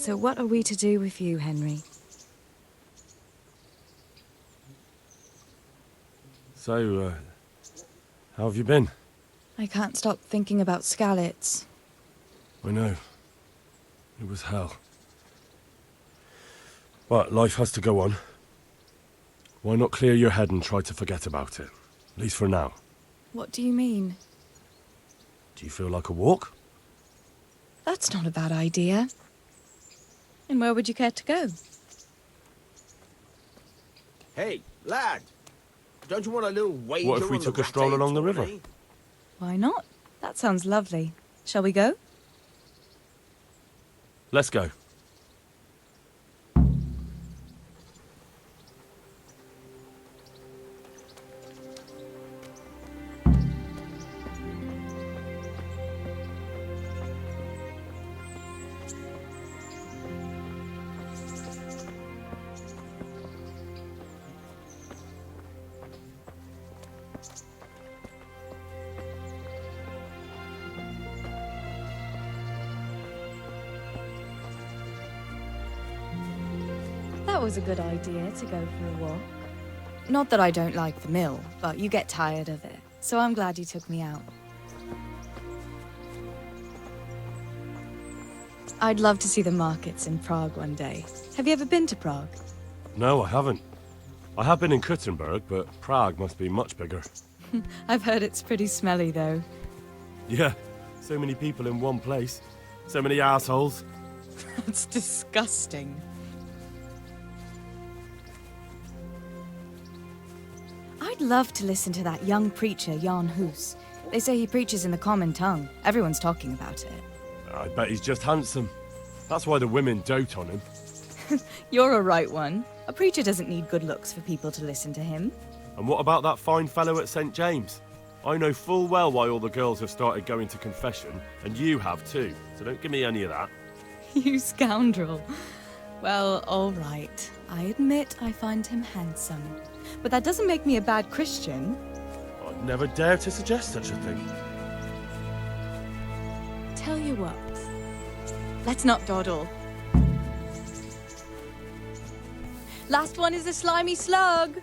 So what are we to do with you, Henry? So, how have you been? I can't stop thinking about Skalitz. I know. It was hell. But life has to go on. Why not clear your head and try to forget about it? At least for now. What do you mean? Do you feel like a walk? That's not a bad idea. And where would you care to go? Hey, lad! Don't you want a little wager What if we on took the a stroll Rattay along the tourney? river? Why not? That sounds lovely. Shall we go? Let's go. That was a good idea to go for a walk. Not that I don't like the mill, but you get tired of it. So I'm glad you took me out. I'd love to see the markets in Prague one day. Have you ever been to Prague? No, I haven't. I have been in Kuttenberg, but Prague must be much bigger. I've heard it's pretty smelly, though. Yeah, so many people in one place. So many assholes. That's disgusting. I'd love to listen to that young preacher, Jan Hus. They say he preaches in the common tongue. Everyone's talking about it. I bet he's just handsome. That's why the women dote on him. You're a right one. A preacher doesn't need good looks for people to listen to him. And what about that fine fellow at St. James? I know full well why all the girls have started going to confession, and you have too, so don't give me any of that. You scoundrel. Well, all right. I admit I find him handsome. But that doesn't make me a bad Christian. I'd never dare to suggest such a thing. Tell you what. Let's not dawdle. Last one is a slimy slug.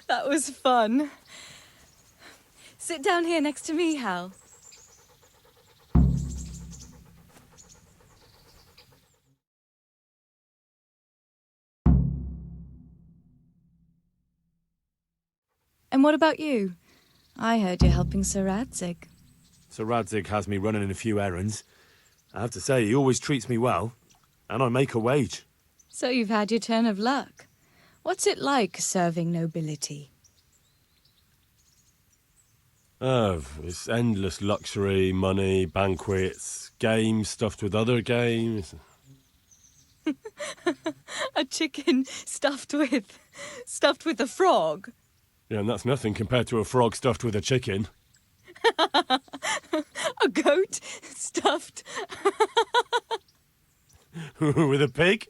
That was fun. Sit down here next to me, Hal. And what about you? I heard you're helping Sir Radzig. Sir Radzig has me running in a few errands. I have to say, he always treats me well, and I make a wage. So you've had your turn of luck. What's it like serving nobility? Oh, it's endless luxury, money, banquets, games stuffed with other games. A chicken stuffed with a frog? Yeah, and that's nothing compared to a frog stuffed with a chicken. A goat stuffed... With a pig?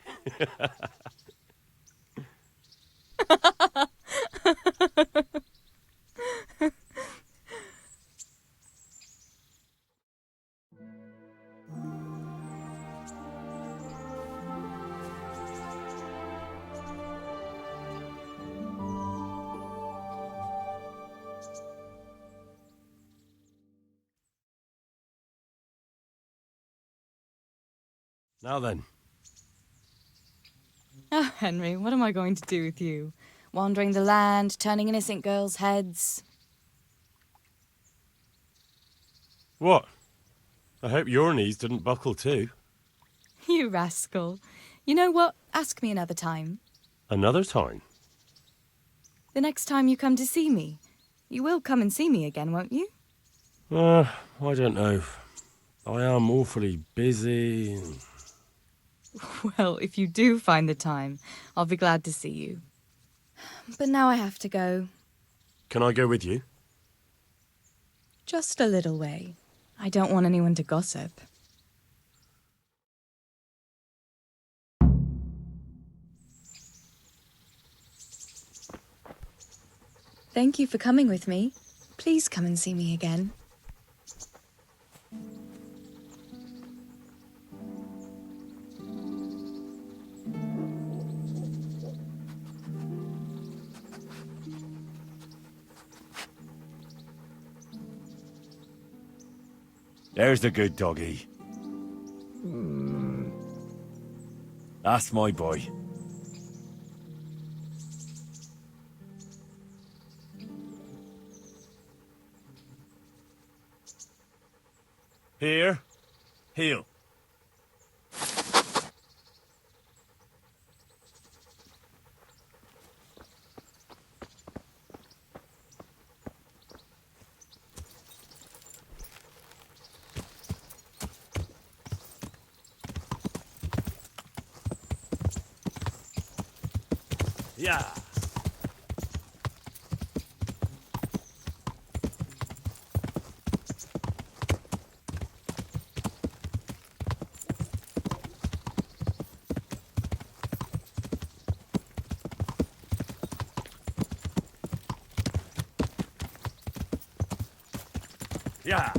Now then. Oh, Henry, what am I going to do with you? Wandering the land, turning innocent girls' heads. What? I hope your knees didn't buckle too. You rascal. You know what? Ask me another time. Another time? The next time you come to see me. You will come and see me again, won't you? I don't know. I am awfully busy. Well, if you do find the time, I'll be glad to see you. But now I have to go. Can I go with you? Just a little way. I don't want anyone to gossip. Thank you for coming with me. Please come and see me again. There's the good doggy. That's my boy. Here. Heel. Yeah. Yeah.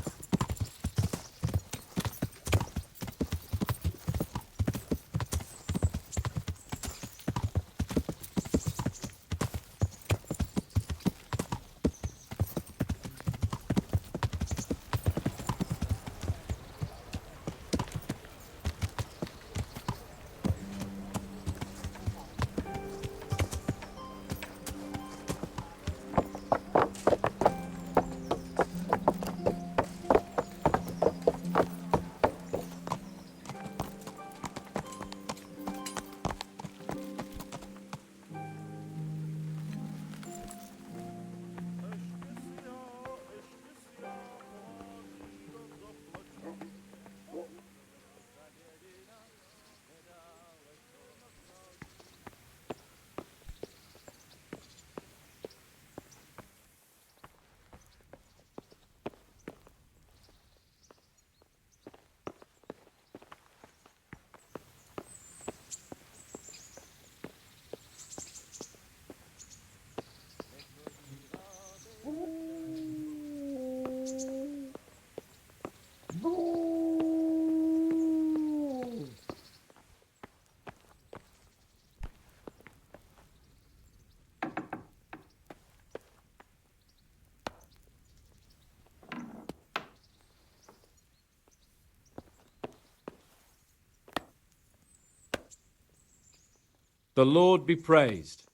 The Lord be praised.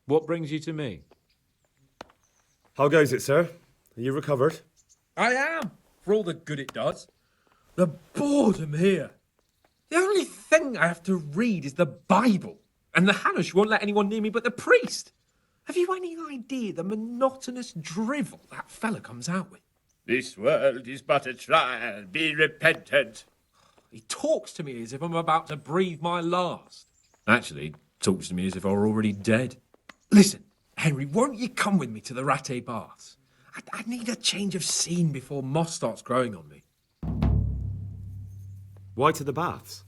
What brings you to me? How goes it, sir? Are you recovered? I am, for all the good it does. The boredom here. The only thing I have to read is the Bible, and the Hanush won't let anyone near me but the priest. Have you any idea the monotonous drivel that fella comes out with? This world is but a trial. Be repentant. He talks to me as if I'm about to breathe my last. Actually, he talks to me as if I were already dead. Listen, Henry, won't you come with me to the Rattay Baths? I need a change of scene before moss starts growing on me. Why to the baths?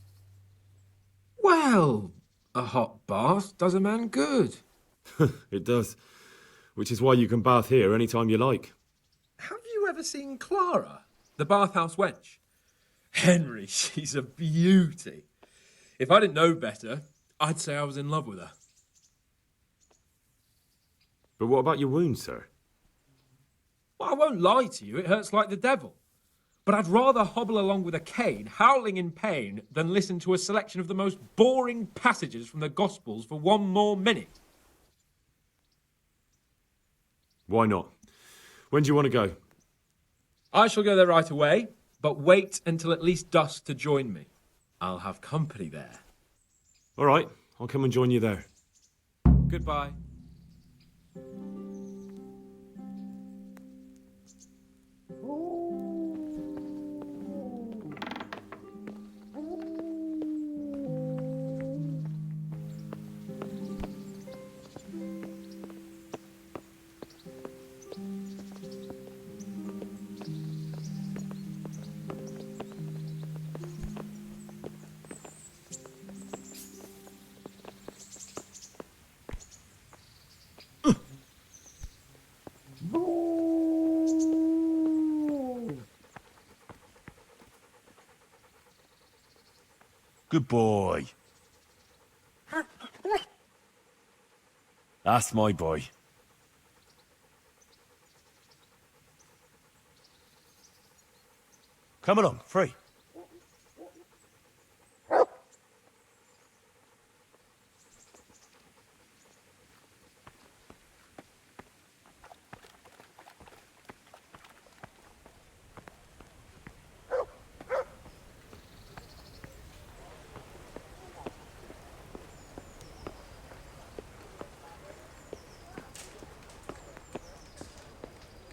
Well, a hot bath does a man good. It does. Which is why you can bath here any time you like. Have you ever seen Clara, the bathhouse wench? Henry, she's a beauty. If I didn't know better, I'd say I was in love with her. But what about your wound, sir? Well, I won't lie to you, it hurts like the devil. But I'd rather hobble along with a cane, howling in pain, than listen to a selection of the most boring passages from the Gospels for one more minute. Why not? When do you want to go? I shall go there right away, but wait until at least dusk to join me. I'll have company there. All right, I'll come and join you there. Goodbye. Good boy. That's my boy. Come along, free.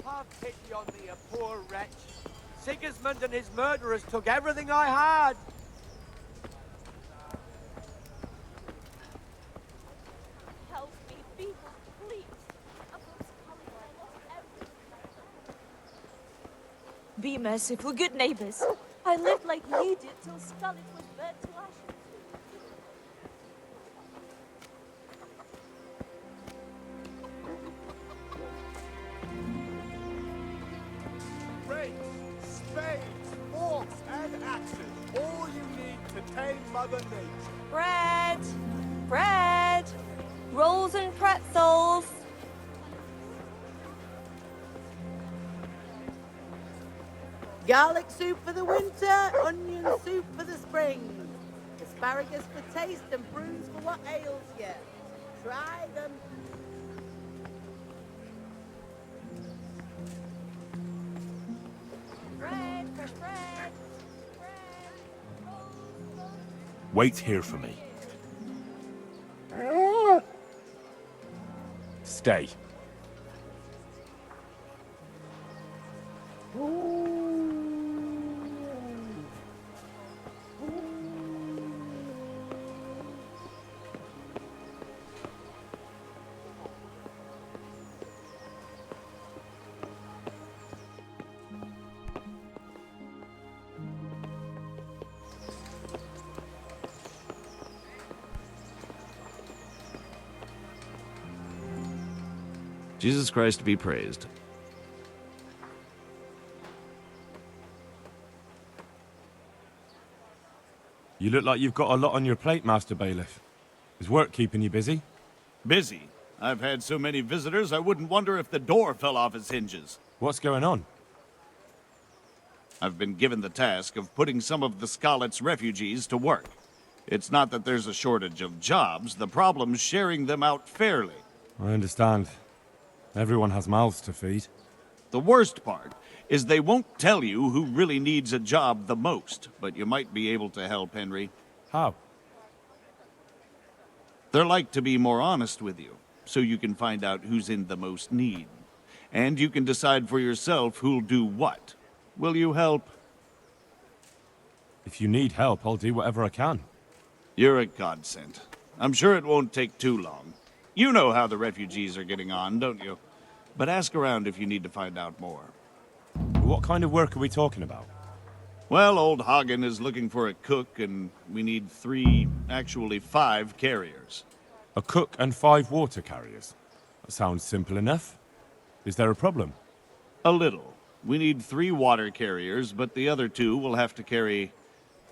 Have pity on me, a poor wretch. Sigismund and his murderers took everything I had. Help me, people, please. I've lost Colin, I lost everything. Be merciful, good neighbors. I lived like you did till Scarlet was burnt to ashes. Rakes, spades, forks, and axes. All you need to tame Mother Nature. Bread! Bread! Rolls and pretzels! Garlic soup for the winter, onion soup for the spring. Asparagus for taste and prunes for what ails you. Try them. Bread! Fresh bread! Bread! Rolls! Wait here for me. Stay. Jesus Christ be praised. You look like you've got a lot on your plate, Master Bailiff. Is work keeping you busy? Busy. I've had so many visitors, I wouldn't wonder if the door fell off its hinges. What's going on? I've been given the task of putting some of the Scarlet's refugees to work. It's not that there's a shortage of jobs, the problem's sharing them out fairly. I understand. Everyone has mouths to feed. The worst part is they won't tell you who really needs a job the most, but you might be able to help, Henry. How? They're like to be more honest with you, so you can find out who's in the most need. And you can decide for yourself who'll do what. Will you help? If you need help, I'll do whatever I can. You're a godsend. I'm sure it won't take too long. You know how the refugees are getting on, don't you? But ask around if you need to find out more. What kind of work are we talking about? Well, old Hagen is looking for a cook, and we need 5 carriers. A cook and 5 water carriers. That sounds simple enough. Is there a problem? A little. We need 3 water carriers, but the other 2 will have to carry,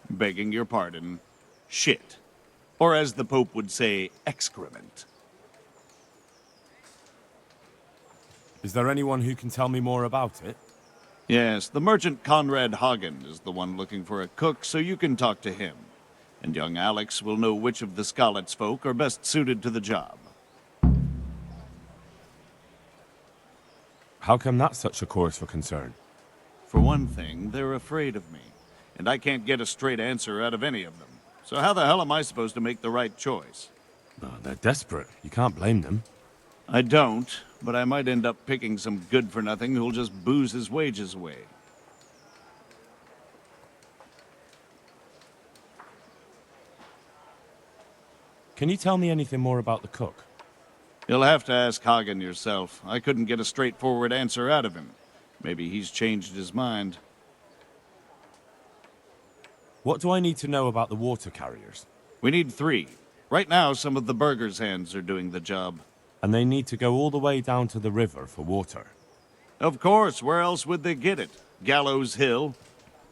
begging your pardon, shit. Or as the Pope would say, excrement. Is there anyone who can tell me more about it? Yes, the merchant Conrad Hagen is the one looking for a cook, so you can talk to him. And young Alex will know which of the Scarlet's folk are best suited to the job. How come that's such a cause for concern? For one thing, they're afraid of me, and I can't get a straight answer out of any of them. So how the hell am I supposed to make the right choice? Oh, they're desperate. You can't blame them. I don't, but I might end up picking some good-for-nothing who'll just booze his wages away. Can you tell me anything more about the cook? You'll have to ask Hagen yourself. I couldn't get a straightforward answer out of him. Maybe he's changed his mind. What do I need to know about the water carriers? We need 3. Right now, some of the burgers' hands are doing the job. And they need to go all the way down to the river for water. Of course, where else would they get it? Gallows Hill?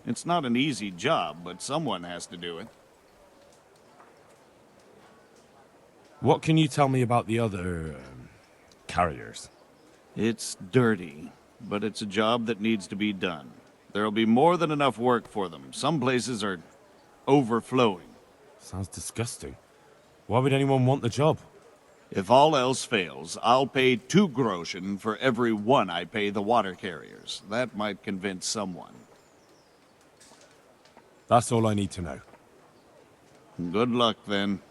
It's not an easy job, but someone has to do it. What can you tell me about the other carriers? It's dirty, but it's a job that needs to be done. There'll be more than enough work for them. Some places are overflowing. Sounds disgusting. Why would anyone want the job? If all else fails, I'll pay 2 groschen for every 1 I pay the water carriers. That might convince someone. That's all I need to know. Good luck, then.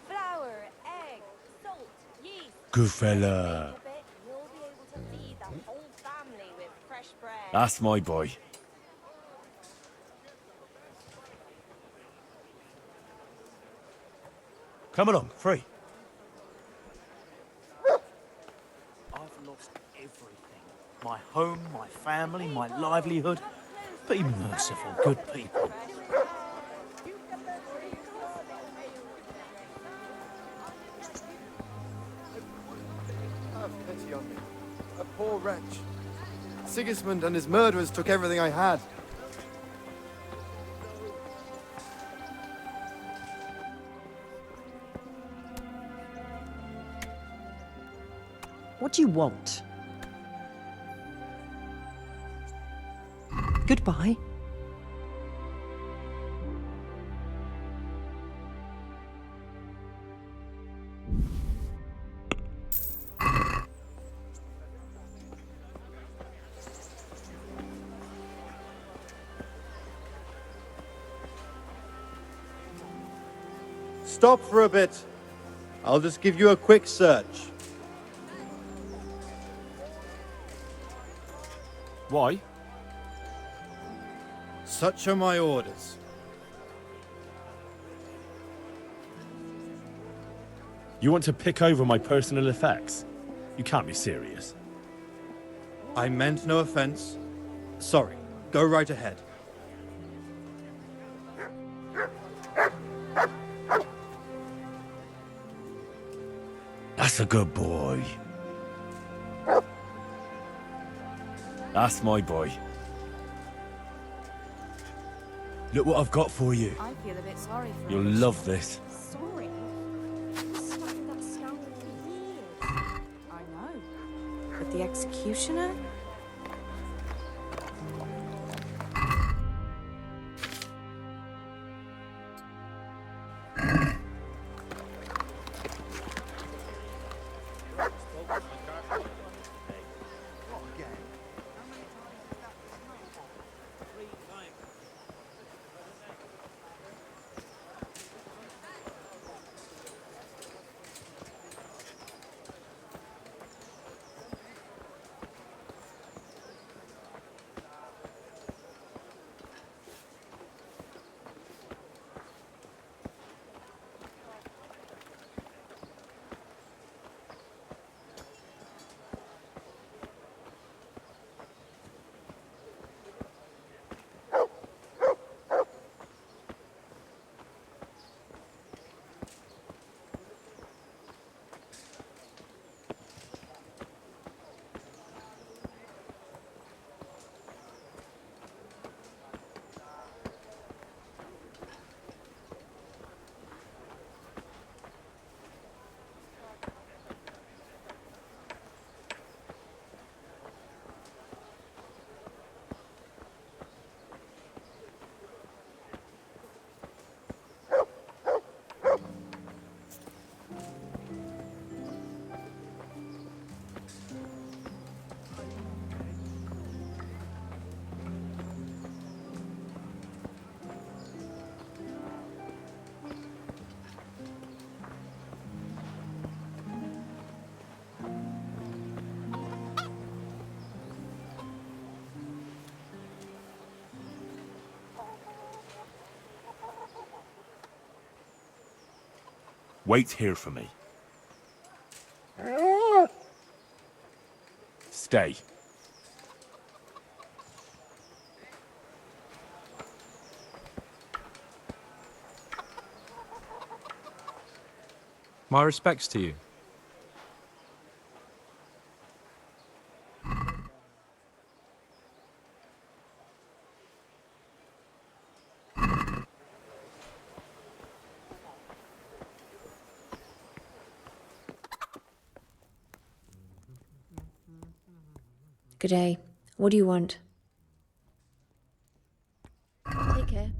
Flour, egg, salt, yeast. Good fella. You'll be able to feed the whole family with fresh bread. That's my boy. Come along, free. I've lost everything. My home, my family, my livelihood. Be merciful, good people. Have pity on me. A poor wretch. Sigismund and his murderers took everything I had. What do you want? Goodbye. Stop for a bit. I'll just give you a quick search. Why? Such are my orders. You want to pick over my personal effects? You can't be serious. I meant no offense. Sorry. Go right ahead. That's a good boy. That's my boy. Look what I've got for you. I feel a bit sorry for You'll him. love this. Sorry. You've stuck with that scoundrel for years. I know. But the executioner? Wait here for me. Stay. My respects to you. Good day. What do you want? Take care.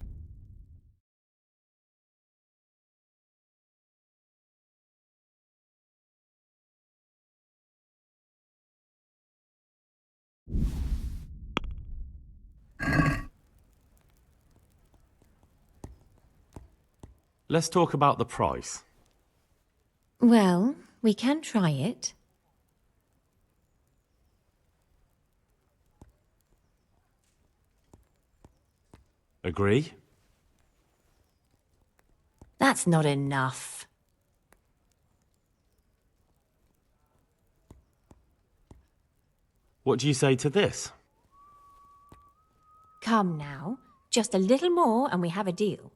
Let's talk about the price. Well, we can try it. Agree? That's not enough. What do you say to this? Come now. Just a little more and we have a deal.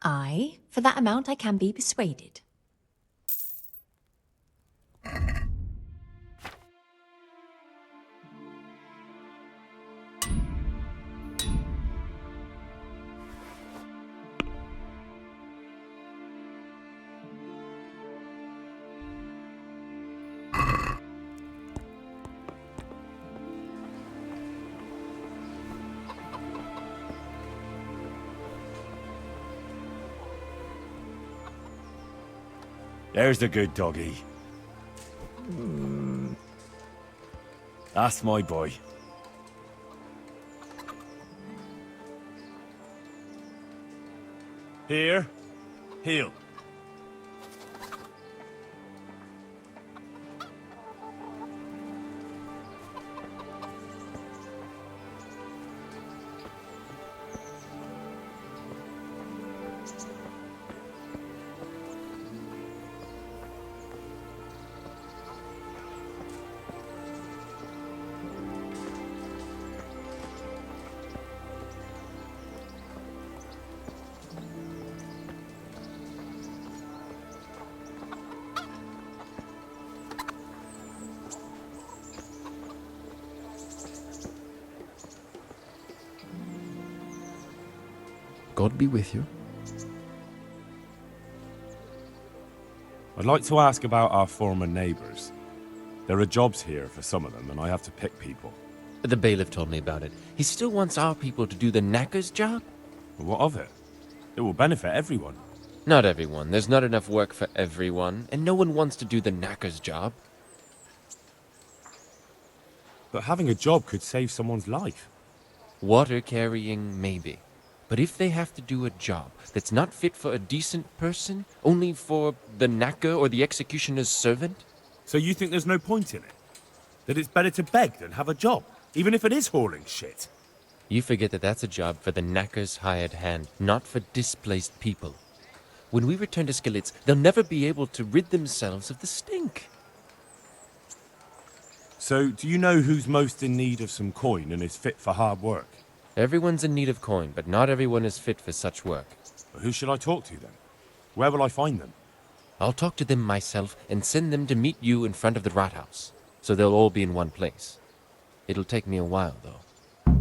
Aye, for that amount I can be persuaded. There's the good doggy. That's my boy. Here, heel. God be with you. I'd like to ask about our former neighbours. There are jobs here for some of them, and I have to pick people. The bailiff told me about it. He still wants our people to do the knacker's job? Well, what of it? It will benefit everyone. Not everyone. There's not enough work for everyone, and no one wants to do the knacker's job. But having a job could save someone's life. Water carrying, maybe. But if they have to do a job that's not fit for a decent person, only for the knacker or the executioner's servant? So you think there's no point in it? That it's better to beg than have a job, even if it is hauling shit? You forget that that's a job for the knacker's hired hand, not for displaced people. When we return to Skillets, they'll never be able to rid themselves of the stink. So, do you know who's most in need of some coin and is fit for hard work? Everyone's in need of coin, but not everyone is fit for such work. Well, who should I talk to then? Where will I find them? I'll talk to them myself and send them to meet you in front of the Rathaus, so they'll all be in one place. It'll take me a while, though.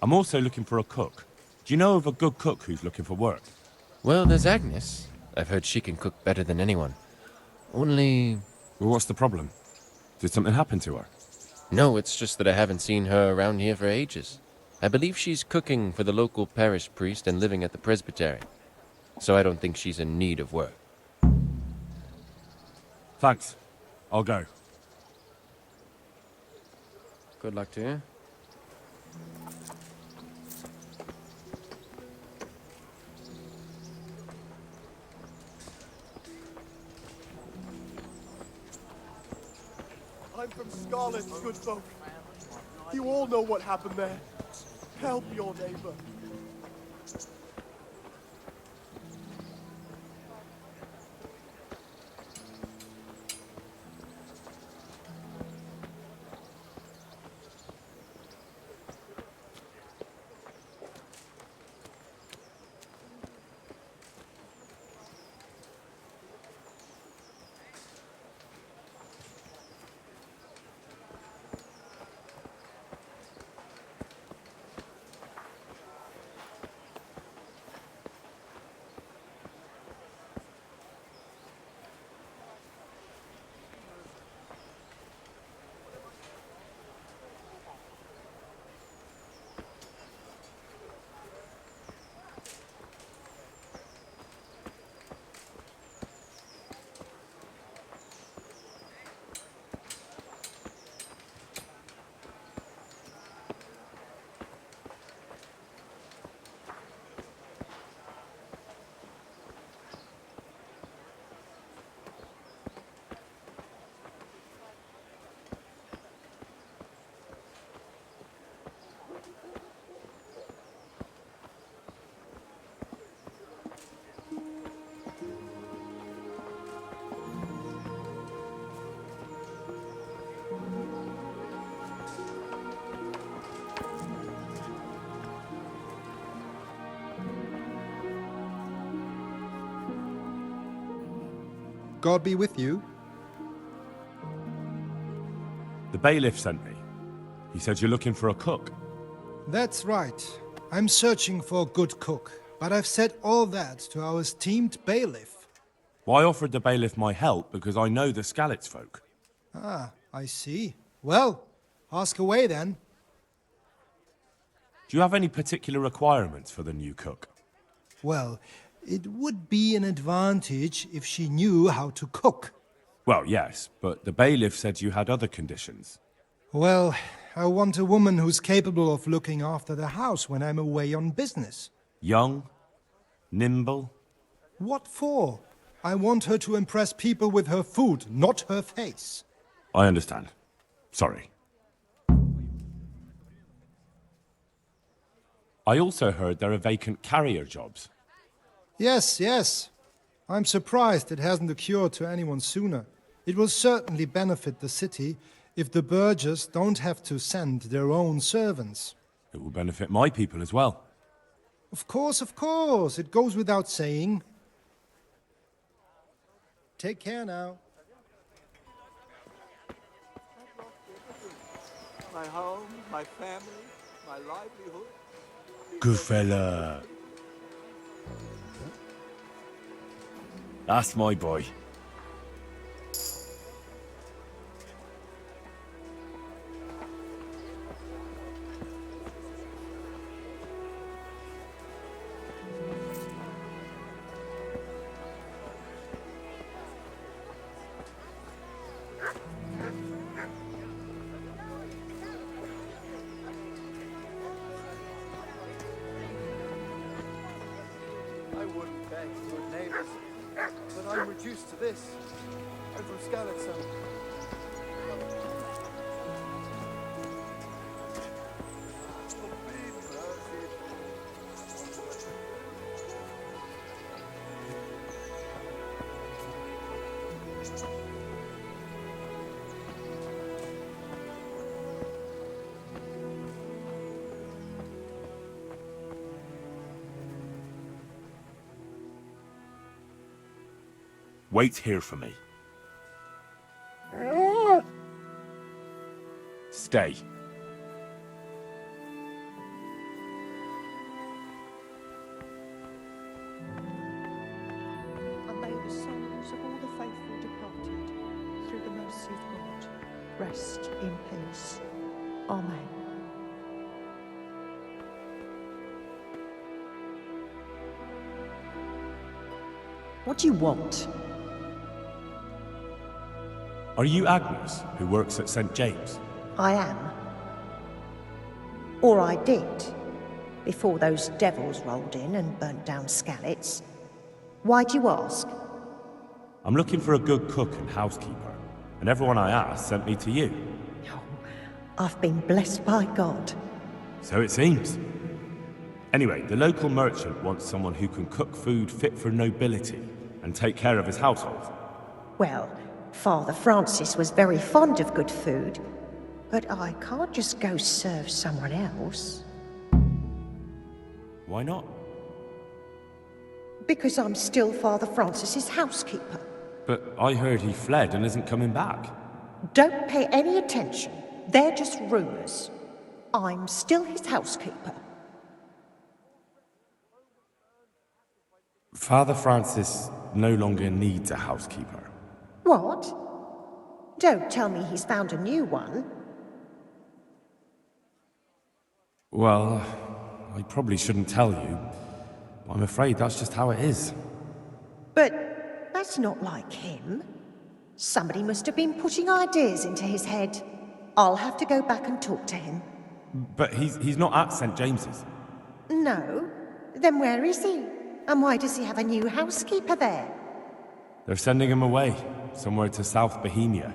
I'm also looking for a cook. Do you know of a good cook who's looking for work? Well, there's Agnes. I've heard she can cook better than anyone. Only... Well, what's the problem? Did something happen to her? No, it's just that I haven't seen her around here for ages. I believe she's cooking for the local parish priest and living at the presbytery. So I don't think she's in need of work. Thanks. I'll go. Good luck to you. I'm from Scarlet, good folk. You all know what happened there. Help your neighbor. God be with you. The bailiff sent me. He said you're looking for a cook. That's right. I'm searching for a good cook, but I've said all that to our esteemed bailiff. Well, I offered the bailiff my help because I know the Skalitz folk. Ah, I see. Well, ask away then. Do you have any particular requirements for the new cook? Well, it would be an advantage if she knew how to cook. Well, yes, but the bailiff said you had other conditions. Well, I want a woman who's capable of looking after the house when I'm away on business. Young? Nimble? What for? I want her to impress people with her food, not her face. I understand. Sorry. I also heard there are vacant carrier jobs. Yes, yes. I'm surprised it hasn't occurred to anyone sooner. It will certainly benefit the city if the burghers don't have to send their own servants. It will benefit my people as well. Of course, of course. It goes without saying. Take care now. My home, my family, my livelihood. Good fella. That's my boy. I wouldn't beg good neighbors, but I'm reduced to this. I'm from Skalitz. Wait here for me. Stay. And may the souls of all the faithful departed, through the mercy of God, rest in peace. Amen. What do you want? Are you Agnes, who works at St. James? I am. Or I did, before those devils rolled in and burnt down Skalitz. Why do you ask? I'm looking for a good cook and housekeeper, and everyone I asked sent me to you. I've been blessed by God. So it seems. Anyway, the local merchant wants someone who can cook food fit for nobility and take care of his household. Well, Father Francis was very fond of good food, but I can't just go serve someone else. Why not? Because I'm still Father Francis's housekeeper. But I heard he fled and isn't coming back. Don't pay any attention. They're just rumors. I'm still his housekeeper. Father Francis no longer needs a housekeeper. What? Don't tell me he's found a new one. Well, I probably shouldn't tell you. I'm afraid that's just how it is. But that's not like him. Somebody must have been putting ideas into his head. I'll have to go back and talk to him. But he's not at St. James's. No? Then where is he? And why does he have a new housekeeper there? They're sending him away, somewhere to South Bohemia.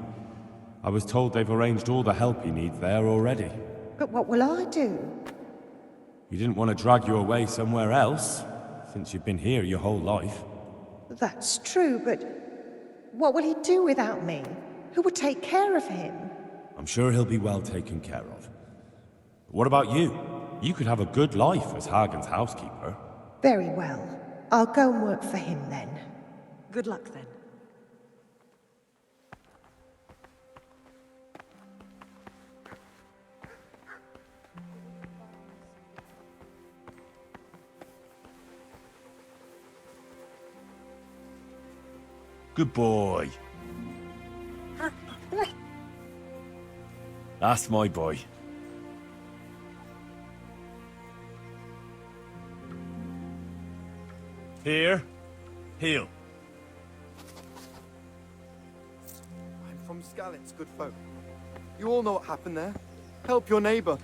I was told they've arranged all the help he needs there already. But what will I do? You didn't want to drag you away somewhere else, since you've been here your whole life. That's true, but what will he do without me? Who will take care of him? I'm sure he'll be well taken care of. What about you? You could have a good life as Hagen's housekeeper. Very well. I'll go and work for him then. Good luck then. Good boy. That's my boy. Here. Heel. I'm from Skalitz, good folk. You all know what happened there. Help your neighbor.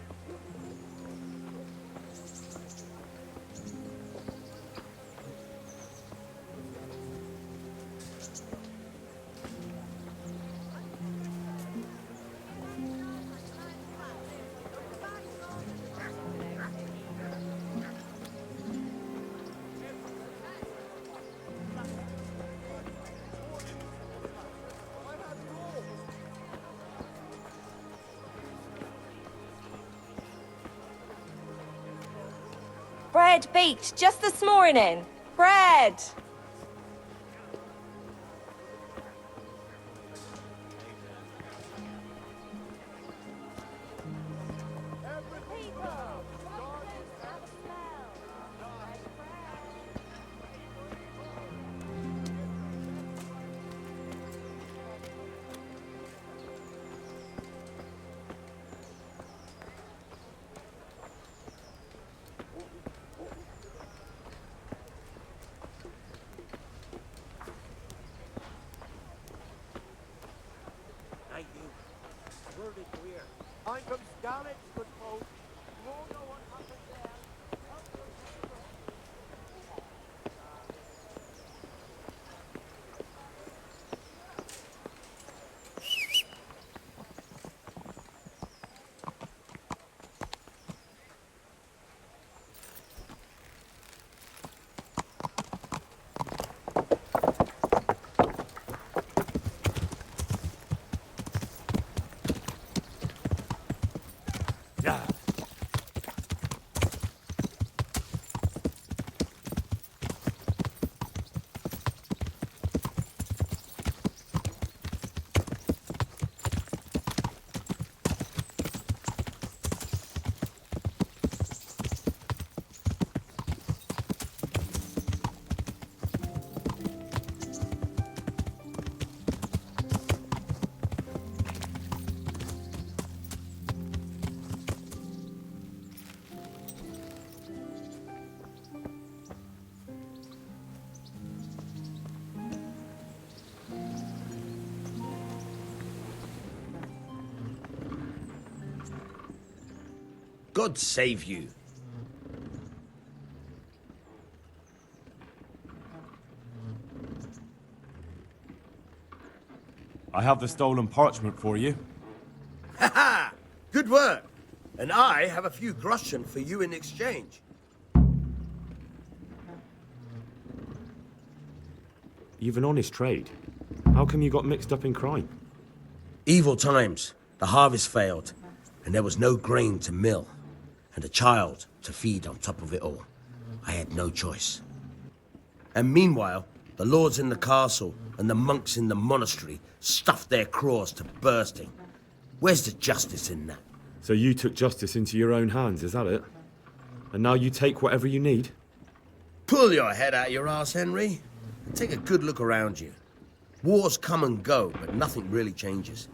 Bread baked just this morning. Bread! I'm from Skalitz, good folk. You all know what happened there. God save you. I have the stolen parchment for you. Ha ha! Good work. And I have a few groschen for you in exchange. You've an honest trade. How come you got mixed up in crime? Evil times. The harvest failed, and there was no grain to mill, and a child to feed on top of it all. I had no choice. And meanwhile, the lords in the castle and the monks in the monastery stuffed their craws to bursting. Where's the justice in that? So you took justice into your own hands, is that it? And now you take whatever you need? Pull your head out your arse, Henry, and take a good look around you. Wars come and go, but nothing really changes.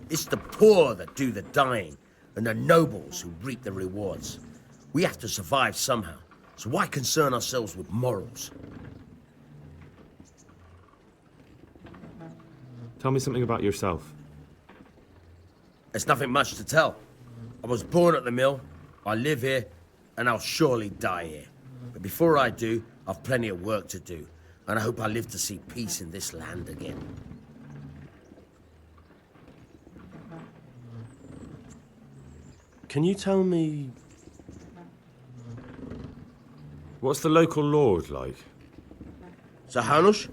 It's the poor that do the dying, and the nobles who reap the rewards. We have to survive somehow, so why concern ourselves with morals? Tell me something about yourself. There's nothing much to tell. I was born at the mill, I live here, and I'll surely die here. But before I do, I've plenty of work to do, and I hope I live to see peace in this land again. Can you tell me... What's the local lord like? Sir Hanush?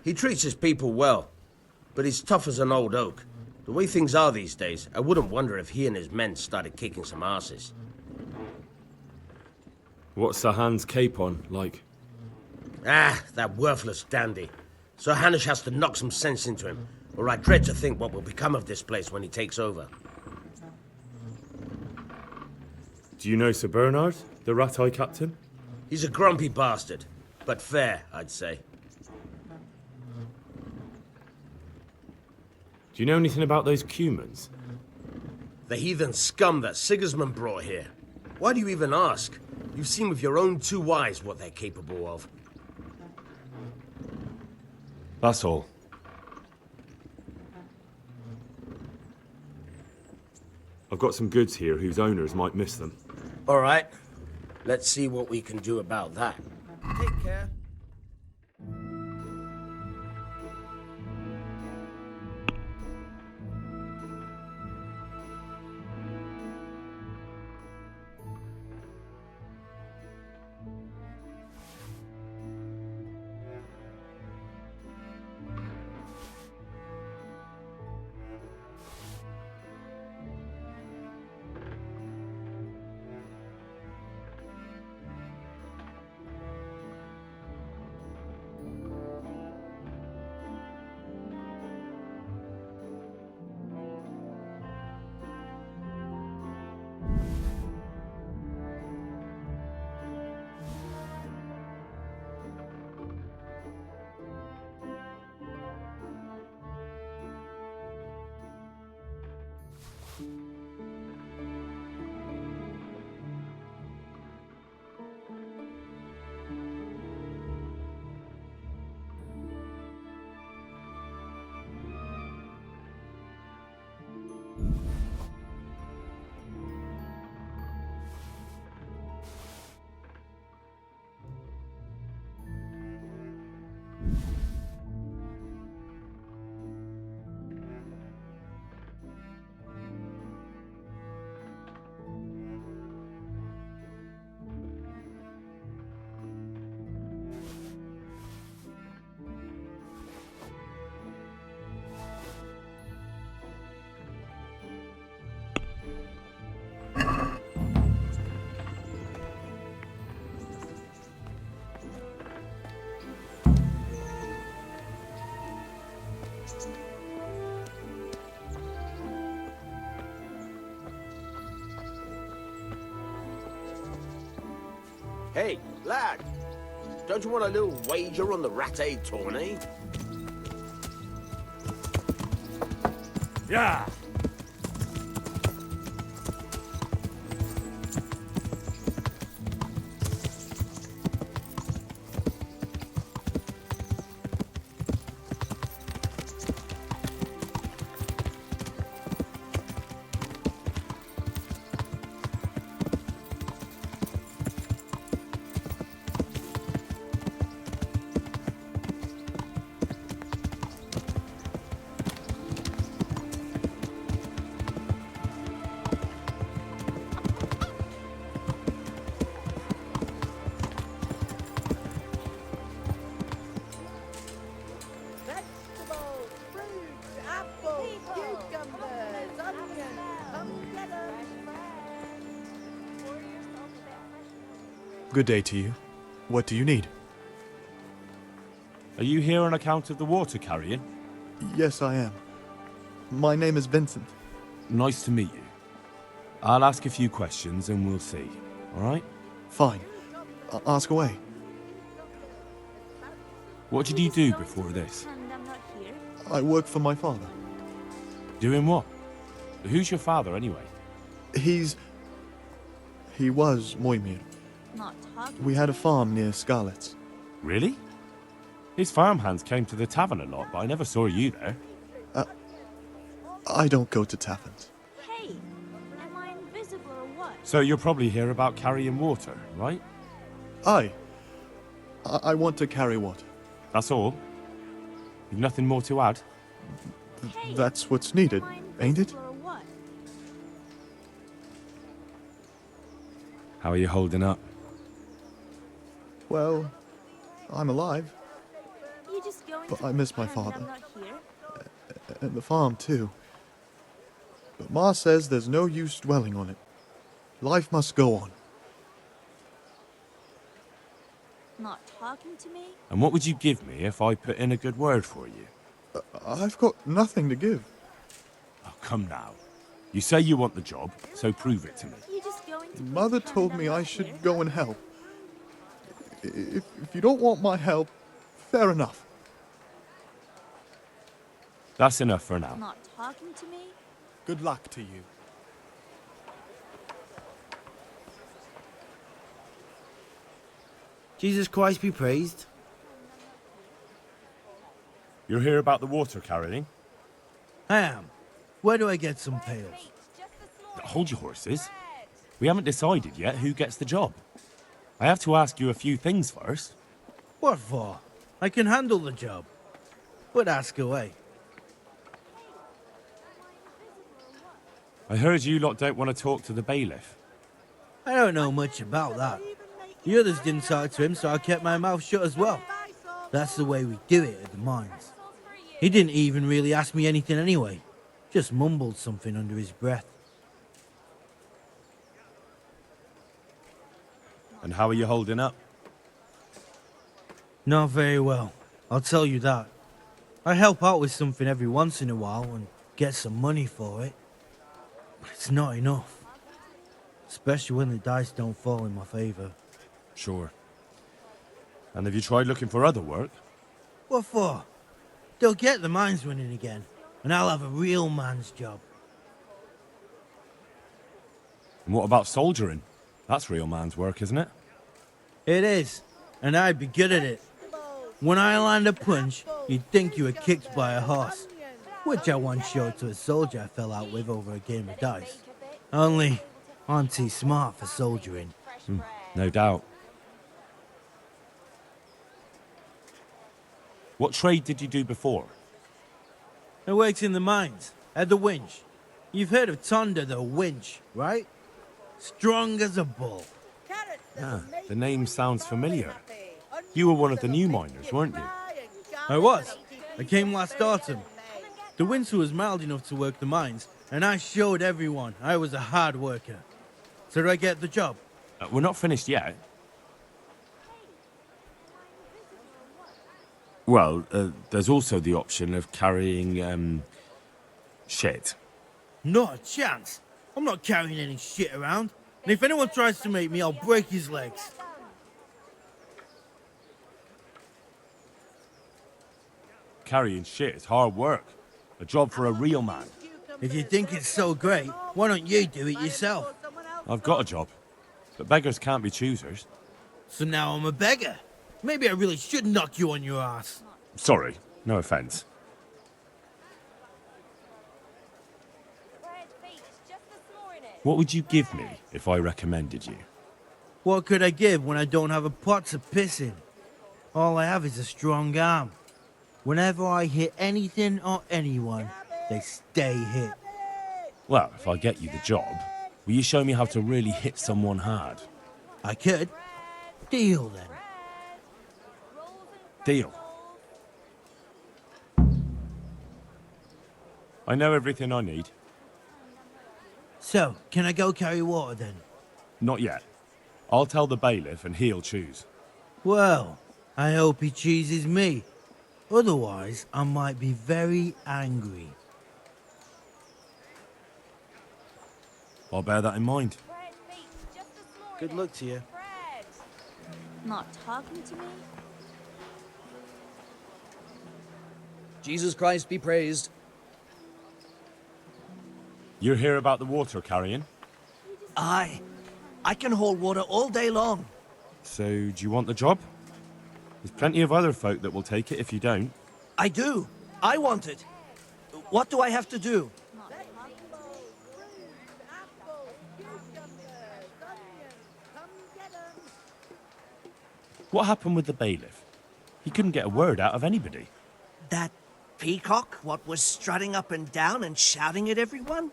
He treats his people well, but he's tough as an old oak. The way things are these days, I wouldn't wonder if he and his men started kicking some asses. What's Sir Hans' capon like? Ah, that worthless dandy. Sir Hanush has to knock some sense into him, or I dread to think what will become of this place when he takes over. Do you know Sir Bernard, the rat-eye captain? He's a grumpy bastard, but fair, I'd say. Do you know anything about those Cumans? The heathen scum that Sigismund brought here. Why do you even ask? You've seen with your own two eyes what they're capable of. That's all. I've got some goods here whose owners might miss them. All right. Let's see what we can do about that. Take care. Hey, lad, don't you want a little wager on the rat-aid tourney? Yeah! Good day to you. What do you need? Are you here on account of the water carrying? Yes, I am. My name is Vincent. Nice to meet you. I'll ask a few questions and we'll see, alright? Fine. Ask away. What did you do before this? I work for my father. Doing what? Who's your father, anyway? He was Moimir. We had a farm near Scarlet's. Really? His farmhands came to the tavern a lot, but I never saw you there. I don't go to taverns. Hey, am I invisible or what? So you're probably here about carrying water, right? Aye. I want to carry water. That's all? You've nothing more to add? That's what's needed, ain't it? How are you holding up? Well, I'm alive. You just going But to I miss my pretend father. I'm not here? And the farm, too. But Ma says there's no use dwelling on it. Life must go on. Not talking to me? And what would you give me if I put in a good word for you? I've got nothing to give. Oh, come now. You say you want the job, so prove it to me. You just going to Mother told me I should go and help. If you don't want my help, fair enough. That's enough for now. Not talking to me? Good luck to you. Jesus Christ be praised. You're here about the water carrying? I am. Where do I get some pails? Hold your horses. We haven't decided yet who gets the job. I have to ask you a few things first. What for? I can handle the job. But ask away. I heard you lot don't want to talk to the bailiff. I don't know much about that. The others didn't talk to him, so I kept my mouth shut as well. That's the way we do it at the mines. He didn't even really ask me anything anyway. Just mumbled something under his breath. And how are you holding up? Not very well, I'll tell you that. I help out with something every once in a while and get some money for it. But it's not enough. Especially when the dice don't fall in my favor. Sure. And have you tried looking for other work? What for? They'll get the mines running again, and I'll have a real man's job. And what about soldiering? That's real man's work, isn't it? It is, and I'd be good at it. When I land a punch, you'd think you were kicked by a horse, which I once showed to a soldier I fell out with over a game of dice. Only, I'm too smart for soldiering. No doubt. What trade did you do before? I worked in the mines, at the winch. You've heard of Tonda the winch, right? Strong as a bull. Ah, the name sounds familiar. You were one of the new miners, weren't you? I was. I came last autumn. The winter was mild enough to work the mines, and I showed everyone I was a hard worker. So did I get the job? We're not finished yet. Well, there's also the option of carrying, shit. Not a chance. I'm not carrying any shit around. And if anyone tries to make me, I'll break his legs. Carrying shit is hard work. A job for a real man. If you think it's so great, why don't you do it yourself? I've got a job. But beggars can't be choosers. So now I'm a beggar. Maybe I really should knock you on your ass. Sorry, no offense. What would you give me if I recommended you? What could I give when I don't have a pot to piss in? All I have is a strong arm. Whenever I hit anything or anyone, they stay hit. Well, if I get you the job, will you show me how to really hit someone hard? I could. Deal, then. Deal. I know everything I need. So, can I go carry water, then? Not yet. I'll tell the bailiff and he'll choose. Well, I hope he chooses me. Otherwise, I might be very angry. I'll bear that in mind. Good luck to you. Not talking to me? Jesus Christ be praised. You're here about the water carrying? Aye. I can hold water all day long. So, do you want the job? There's plenty of other folk that will take it if you don't. I do. I want it. What do I have to do? What happened with the bailiff? He couldn't get a word out of anybody. That peacock what was strutting up and down and shouting at everyone?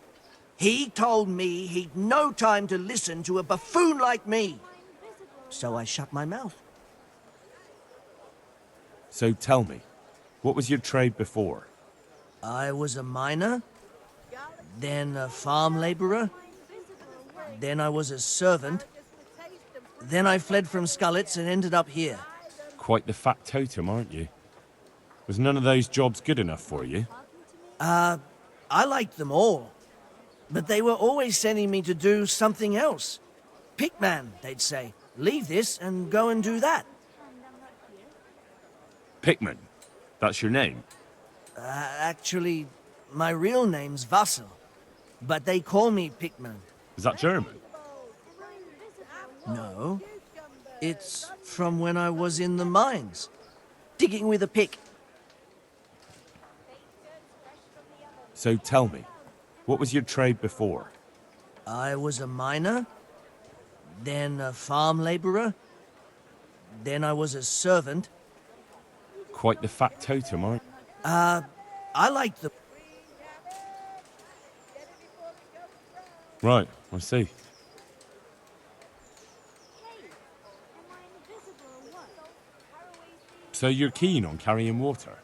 He told me he'd no time to listen to a buffoon like me. So I shut my mouth. So tell me, what was your trade before? I was a miner, then a farm laborer, then I was a servant, then I fled from Scullets and ended up here. Quite the factotum, aren't you? Was none of those jobs good enough for you? I liked them all, but they were always sending me to do something else. Pickman, they'd say. Leave this and go and do that. Pickman? That's your name? Actually, my real name's Vassal, but they call me Pickman. Is that German? No. It's from when I was in the mines, digging with a pick. So tell me, what was your trade before? I was a miner, then a farm laborer, then I was a servant. Quite the factotum, aren't you? I liked the... Right, I see. So you're keen on carrying water?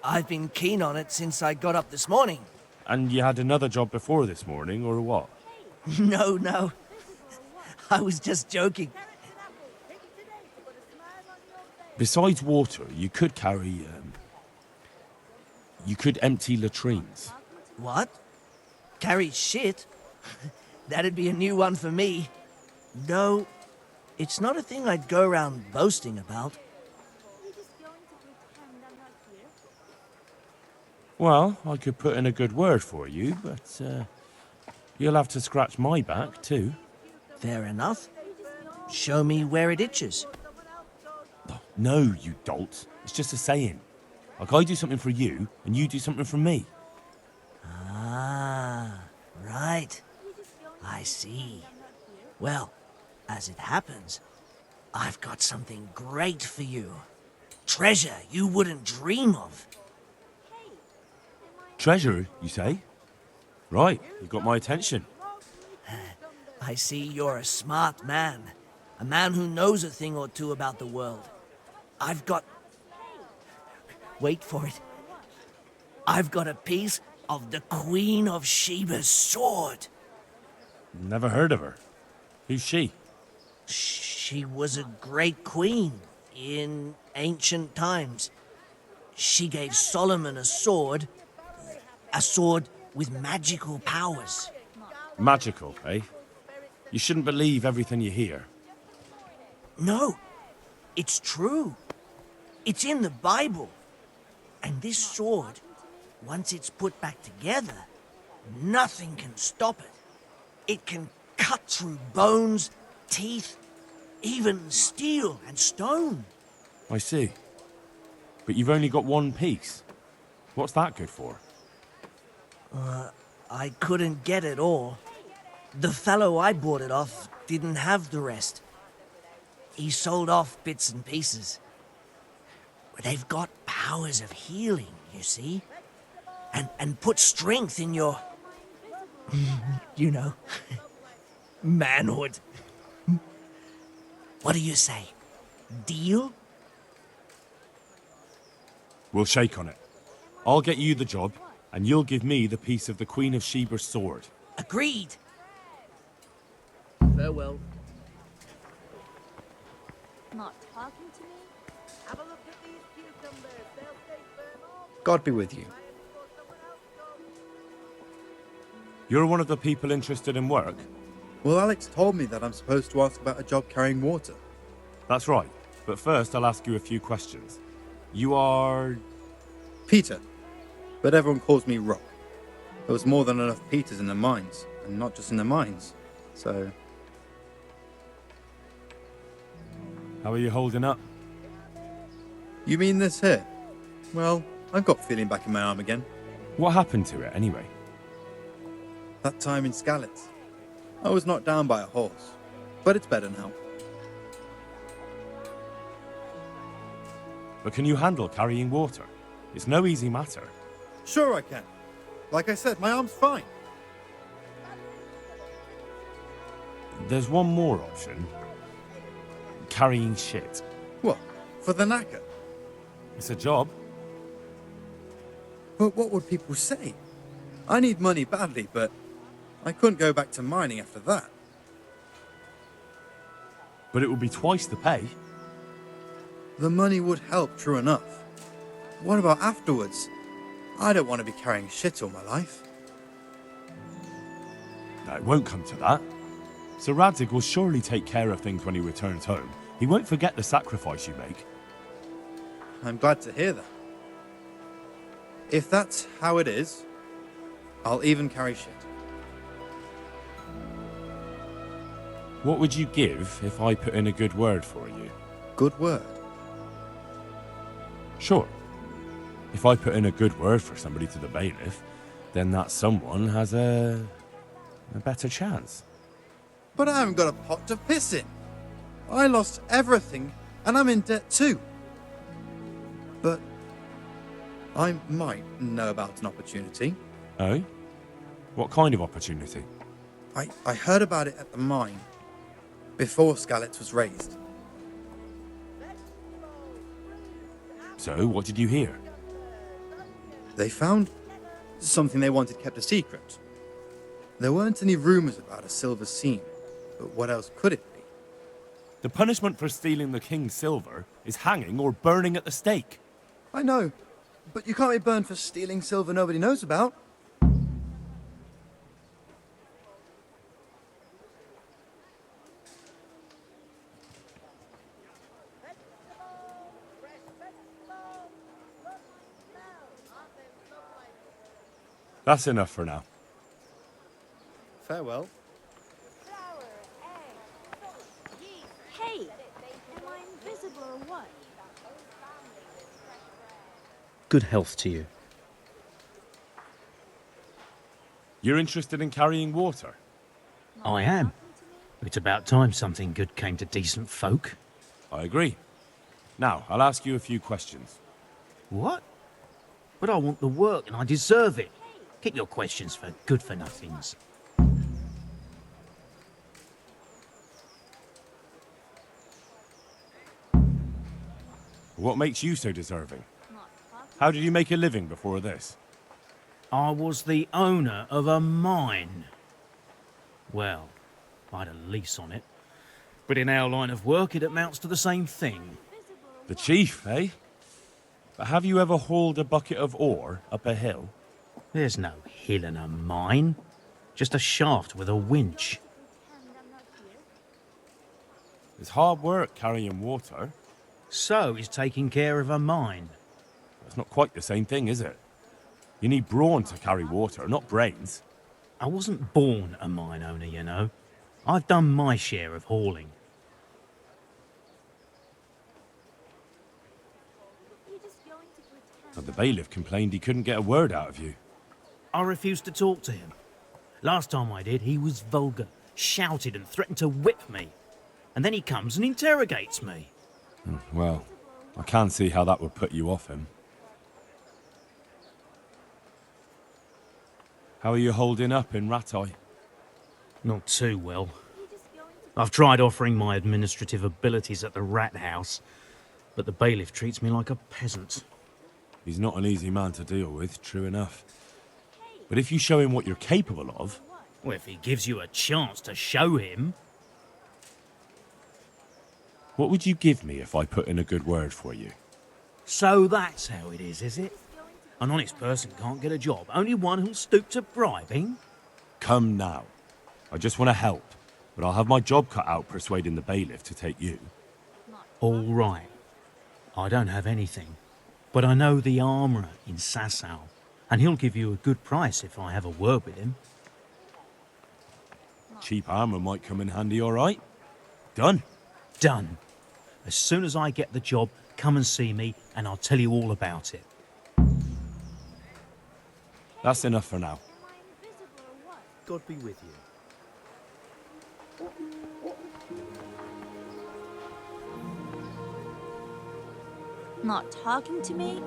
I've been keen on it since I got up this morning. And you had another job before this morning, or what? No. I was just joking. Besides water, you could carry, you could empty latrines. What? Carry shit? That'd be a new one for me. No, it's not a thing I'd go around boasting about. Well, I could put in a good word for you, but you'll have to scratch my back too. Fair enough. Show me where it itches. No, you dolt. It's just a saying. Like I do something for you, and you do something for me. Ah, right. I see. Well, as it happens, I've got something great for you. Treasure you wouldn't dream of. Treasure, you say? Right, you got my attention. I see you're a smart man. A man who knows a thing or two about the world. I've got... Wait for it. I've got a piece of the Queen of Sheba's sword. Never heard of her. Who's she? She was a great queen in ancient times. She gave Solomon a sword with magical powers. Magical, eh? You shouldn't believe everything you hear. No, it's true. It's in the Bible. And this sword, once it's put back together, nothing can stop it. It can cut through bones, teeth, even steel and stone. I see. But you've only got one piece. What's that good for? I couldn't get it all. The fellow I bought it off didn't have the rest. He sold off bits and pieces. They've got powers of healing, you see? And put strength in your... you know, manhood. What do you say? Deal? We'll shake on it. I'll get you the job, and you'll give me the piece of the Queen of Sheba's sword. Agreed. Farewell. Not talking to me? Have a look at these cucumbers. They'll stay firm all God be with you. You're one of the people interested in work? Well, Alex told me that I'm supposed to ask about a job carrying water. That's right. But first, I'll ask you a few questions. You are... Peter. But everyone calls me Rock. There was more than enough Peters in the mines, and not just in the mines. So... How are you holding up? You mean this here? Well, I've got feeling back in my arm again. What happened to it, anyway? That time in Skalitz. I was knocked down by a horse. But it's better now. But can you handle carrying water? It's no easy matter. Sure I can. Like I said, my arm's fine. There's one more option. Carrying shit. What? For the knacker? It's a job. But what would people say? I need money badly, but I couldn't go back to mining after that. But it would be twice the pay. The money would help, true enough. What about afterwards? I don't want to be carrying shit all my life. No, it won't come to that. Sir Radzig will surely take care of things when he returns home. He won't forget the sacrifice you make. I'm glad to hear that. If that's how it is, I'll even carry shit. What would you give if I put in a good word for you? Good word? Sure. If I put in a good word for somebody to the bailiff, then that someone has a better chance. But I haven't got a pot to piss in. I lost everything, and I'm in debt too. But I might know about an opportunity. Oh? What kind of opportunity? I heard about it at the mine, before Skalitz was raised. So, what did you hear? They found something they wanted kept a secret. There weren't any rumours about a silver seam, but what else could it be? The punishment for stealing the king's silver is hanging or burning at the stake. I know, but you can't be burned for stealing silver nobody knows about. That's enough for now. Farewell. Hey! Am I invisible or what? Good health to you. You're interested in carrying water? I am. It's about time something good came to decent folk. I agree. Now, I'll ask you a few questions. What? But I want the work and I deserve it. Keep your questions for good-for-nothings. What makes you so deserving? How did you make a living before this? I was the owner of a mine. Well, I had a lease on it. But in our line of work, it amounts to the same thing. The chief, eh? But have you ever hauled a bucket of ore up a hill? There's no hill in a mine. Just a shaft with a winch. It's hard work carrying water. So is taking care of a mine. It's not quite the same thing, is it? You need brawn to carry water, not brains. I wasn't born a mine owner, you know. I've done my share of hauling. But the bailiff complained he couldn't get a word out of you. I refused to talk to him. Last time I did, he was vulgar, shouted and threatened to whip me. And then he comes and interrogates me. Well, I can't see how that would put you off him. How are you holding up in Rattay? Not too well. I've tried offering my administrative abilities at the rat house, but the bailiff treats me like a peasant. He's not an easy man to deal with, true enough. But if you show him what you're capable of... Well, if he gives you a chance to show him... What would you give me if I put in a good word for you? So that's how it is it? An honest person can't get a job, only one who'll stoop to bribing? Come now. I just want to help, but I'll have my job cut out persuading the bailiff to take you. All right. I don't have anything, but I know the armourer in Sasau, and he'll give you a good price if I have a word with him. Cheap armour might come in handy, all right? Done. Done. As soon as I get the job, come and see me, and I'll tell you all about it. That's enough for now. God be with you. Not talking to me?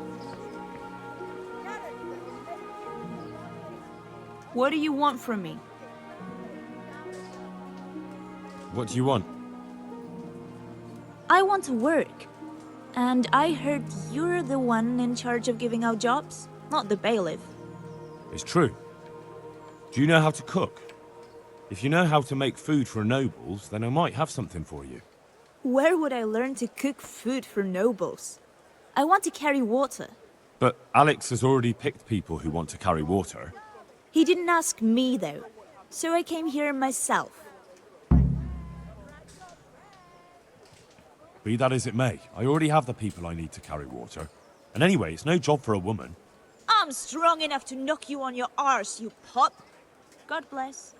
What do you want from me? What do you want? I want to work. And I heard you're the one in charge of giving out jobs, not the bailiff. It's true. Do you know how to cook? If you know how to make food for nobles, then I might have something for you. Where would I learn to cook food for nobles? I want to carry water. But Alex has already picked people who want to carry water. He didn't ask me, though, so I came here myself. Be that as it may, I already have the people I need to carry water. And anyway, it's no job for a woman. I'm strong enough to knock you on your arse, you pup. God bless.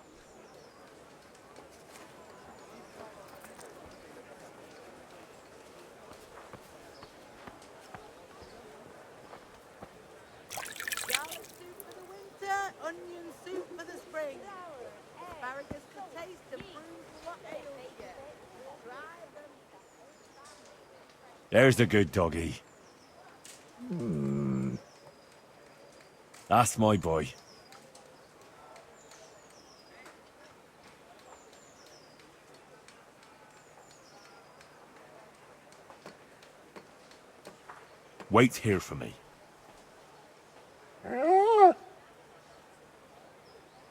Garlic soup for the winter, onion soup for the spring. Asparagus for taste and prunes for what ails you. Try them. There's the good doggy. That's my boy. Wait here for me.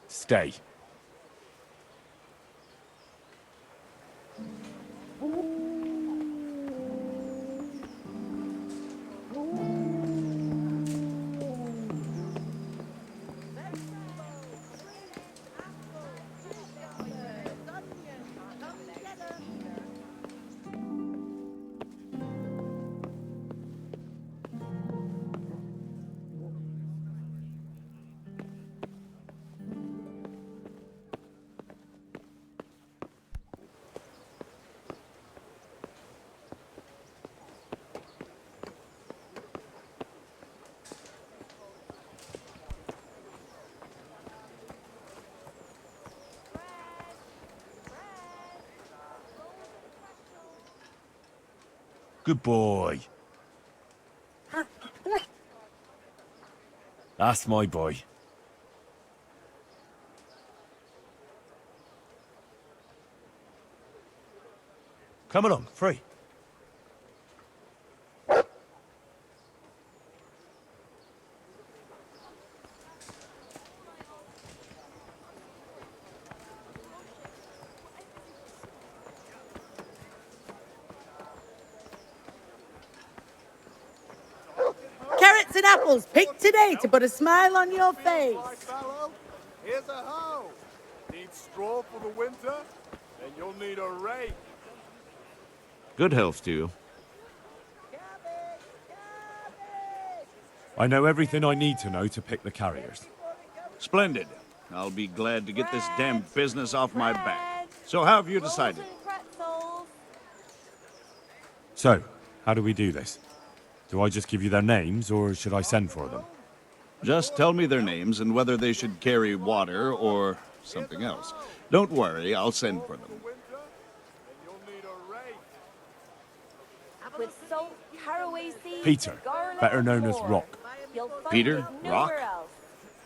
Stay. Good boy. That's my boy. Come along, free. Carrots and apples picked today to put a smile on your face. Fellow, here's a hoe. Need straw for the winter? Then you'll need a rake. Good health to you. I know everything I need to know to pick the carriers. Splendid. I'll be glad to get this damn business off my back. So how have you decided? So, how do we do this? Do I just give you their names, or should I send for them? Just tell me their names and whether they should carry water or something else. Don't worry, I'll send for them. With salt, caraway seeds, Peter, garlic, better known as more. Rock. You'll find Peter? it Rock? nowhere else.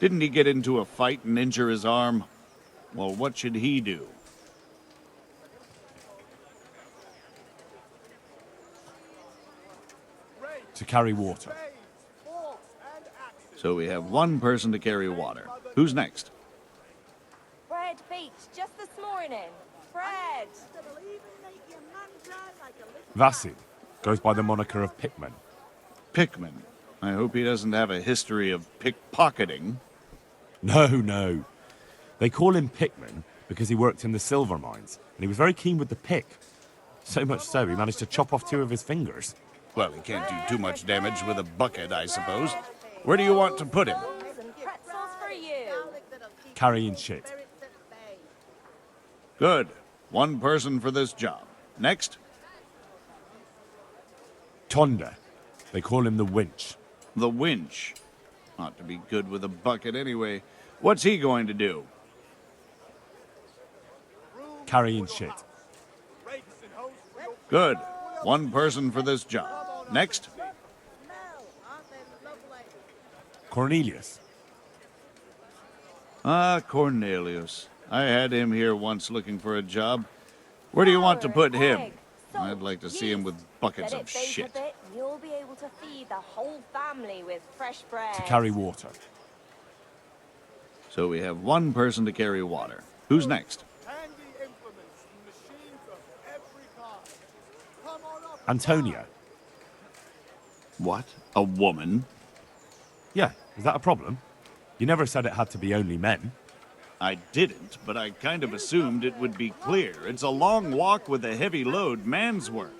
Didn't he get into a fight and injure his arm? Well, what should he do? To carry water. So we have one person to carry water. Who's next? Fred Beach, just this morning. Fred! Vasil goes by the moniker of Pickman. Pickman. I hope he doesn't have a history of pickpocketing. No. They call him Pickman because he worked in the silver mines, and he was very keen with the pick. So much so, he managed to chop off 2 of his fingers. Well, he can't do too much damage with a bucket, I suppose. Where do you want to put him? Pretzels for you. Carrying shit. Good. 1 person for this job. Next. Tonda. They call him the winch. The winch. Ought to be good with a bucket anyway. What's he going to do? Carrying shit. Good. 1 person for this job. Next. Cornelius. Ah, Cornelius. I had him here once looking for a job. Where do you want to put him? I'd like to see him with buckets of shit. You'll be able to feed the whole family with fresh bread. To carry water. So we have 1 person to carry water. Who's next? Antonia. What? A woman? Yeah, is that a problem? You never said it had to be only men. I didn't, but I kind of assumed it would be clear. It's a long walk with a heavy load, man's work.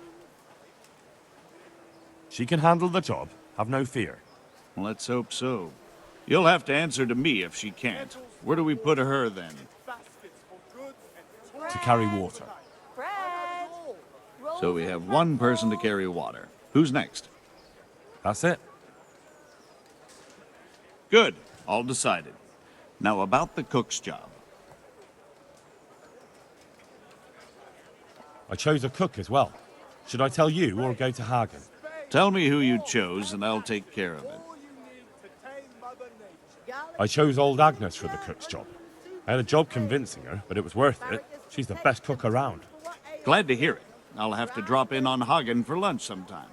She can handle the job, have no fear. Let's hope so. You'll have to answer to me if she can't. Where do we put her then? To carry water. So we have 1 person to carry water. Who's next? That's it. Good. All decided. Now about the cook's job. I chose a cook as well. Should I tell you or go to Hagen? Tell me who you chose and I'll take care of it. I chose old Agnes for the cook's job. I had a job convincing her, but it was worth it. She's the best cook around. Glad to hear it. I'll have to drop in on Hagen for lunch sometime.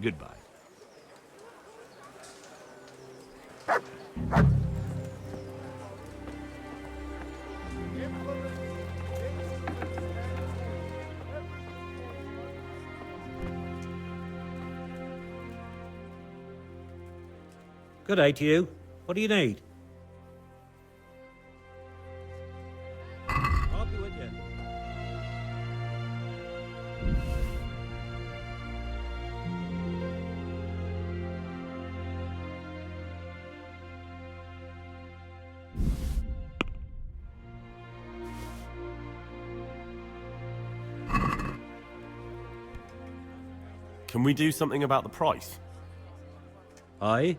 Goodbye. Good day to you. What do you need? I'll be with you. Can we do something about the price? Aye?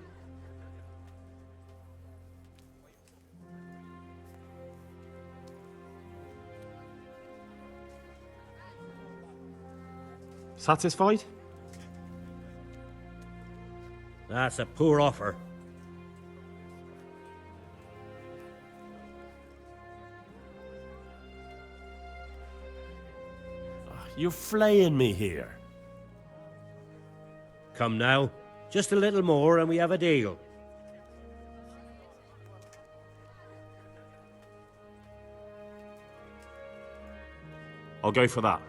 Satisfied? That's a poor offer. You're flaying me here. Come now. Just a little more and we have a deal. I'll go for that.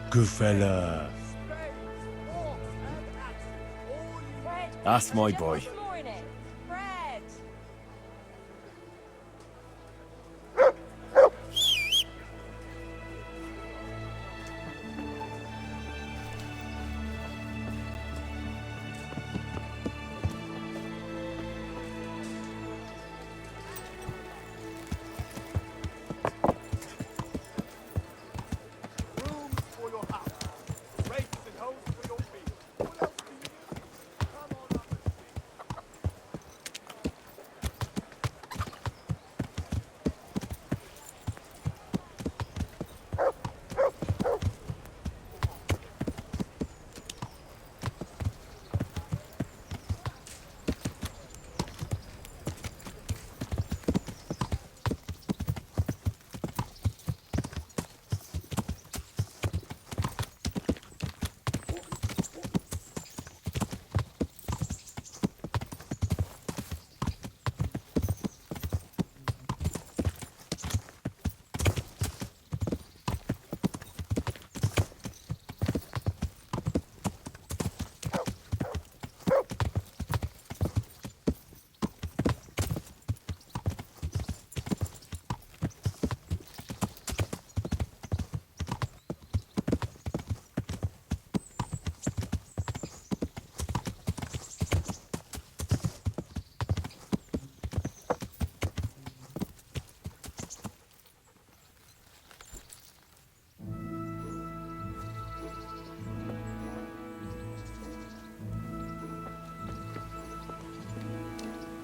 Good fella. That's my boy.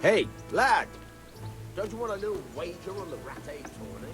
Hey, lad! Don't you want a little wager on the ratte tourney?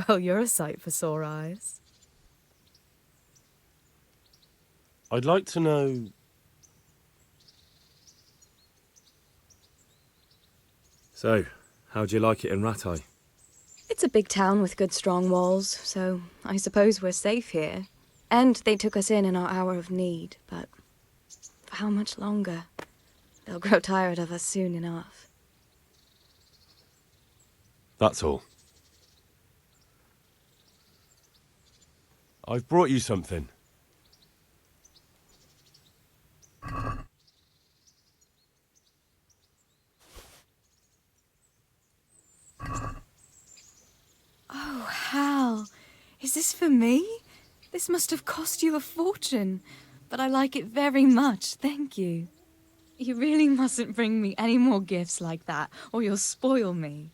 Well, you're a sight for sore eyes. I'd like to know... So, how'd you like it in Rattay? It's a big town with good strong walls, so I suppose we're safe here. And they took us in our hour of need, but for how much longer? They'll grow tired of us soon enough. That's all. I've brought you something. Oh, Hal. Is this for me? This must have cost you a fortune, but I like it very much, thank you. You really mustn't bring me any more gifts like that, or you'll spoil me.